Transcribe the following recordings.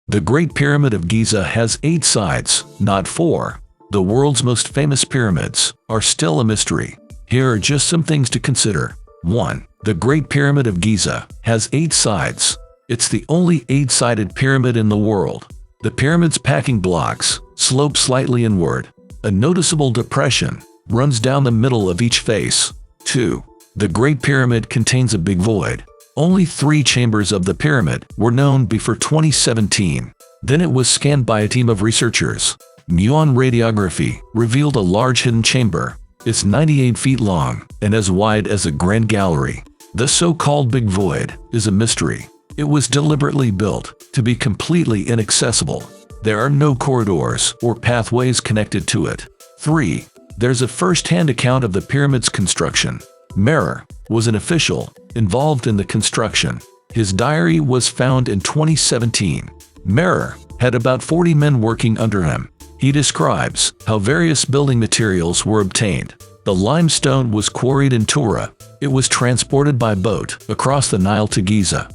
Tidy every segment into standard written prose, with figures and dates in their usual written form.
The Great Pyramid of Giza has 8 sides, not 4. The world's most famous pyramids are still a mystery. Here are just some things to consider. 1. The Great Pyramid of Giza has 8 sides. It's the only 8-sided pyramid in the world. The pyramid's packing blocks slope slightly inward. A noticeable depression runs down the middle of each face. 2. The Great Pyramid contains a big void. Only 3 chambers of the pyramid were known before 2017. Then it was scanned by a team of researchers. Muon radiography revealed a large hidden chamber. It's 98 feet long and as wide as a grand gallery. The so-called Big Void is a mystery. It was deliberately built to be completely inaccessible. There are no corridors or pathways connected to it. 3. There's a first-hand account of the pyramid's construction. Merer was an official involved in the construction. His diary was found in 2017. Merer had about 40 men working under him. He describes how various building materials were obtained. The limestone was quarried in Tura. It was transported by boat across the Nile to Giza.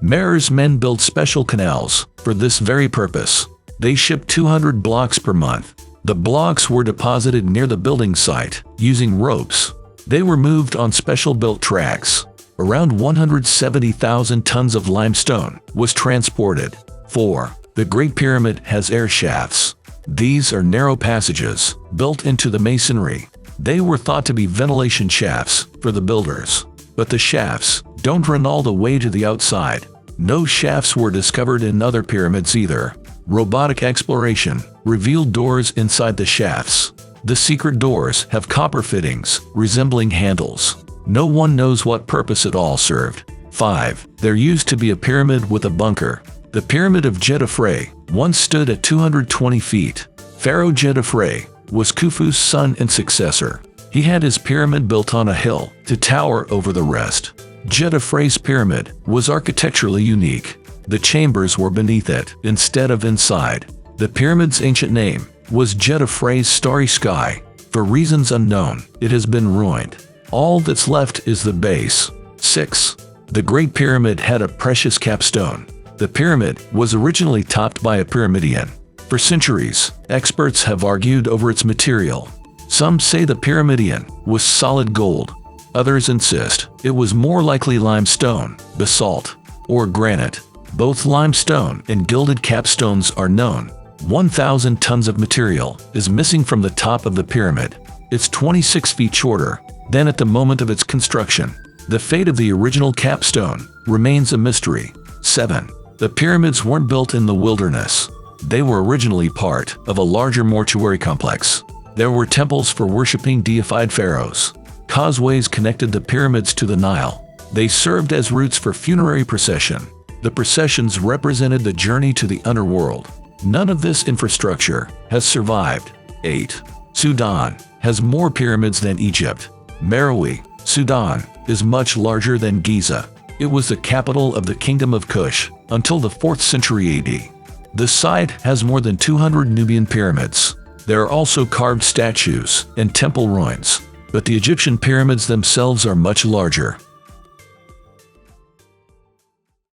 Merer's men built special canals for this very purpose. They shipped 200 blocks per month. The blocks were deposited near the building site using ropes. They were moved on special-built tracks. Around 170,000 tons of limestone was transported. 4. The Great Pyramid has air shafts. These are narrow passages built into the masonry. They were thought to be ventilation shafts for the builders. But the shafts don't run all the way to the outside. No shafts were discovered in other pyramids either. Robotic exploration revealed doors inside the shafts. The secret doors have copper fittings resembling handles. No one knows what purpose it all served. 5. There used to be a pyramid with a bunker. The Pyramid of Giza once stood at 220 feet. Pharaoh Giza was Khufu's son and successor. He had his pyramid built on a hill to tower over the rest. Giza's pyramid was architecturally unique. The chambers were beneath it instead of inside. The pyramid's ancient name was Giza's Starry Sky. For reasons unknown, it has been ruined. All that's left is the base. 6. The Great Pyramid had a precious capstone. The pyramid was originally topped by a pyramidion. For centuries, experts have argued over its material. Some say the pyramidion was solid gold. Others insist it was more likely limestone, basalt, or granite. Both limestone and gilded capstones are known. 1,000 tons of material is missing from the top of the pyramid. It's 26 feet shorter than at the moment of its construction. The fate of the original capstone remains a mystery. 7. The pyramids weren't built in the wilderness. They were originally part of a larger mortuary complex. There were temples for worshipping deified pharaohs. Causeways connected the pyramids to the Nile. They served as routes for funerary procession. The processions represented the journey to the underworld. None of this infrastructure has survived. 8. Sudan has more pyramids than Egypt. Meroe, Sudan, is much larger than Giza. It was the capital of the Kingdom of Kush until the 4th century AD. The site has more than 200 Nubian pyramids. There are also carved statues and temple ruins, but the Egyptian pyramids themselves are much larger.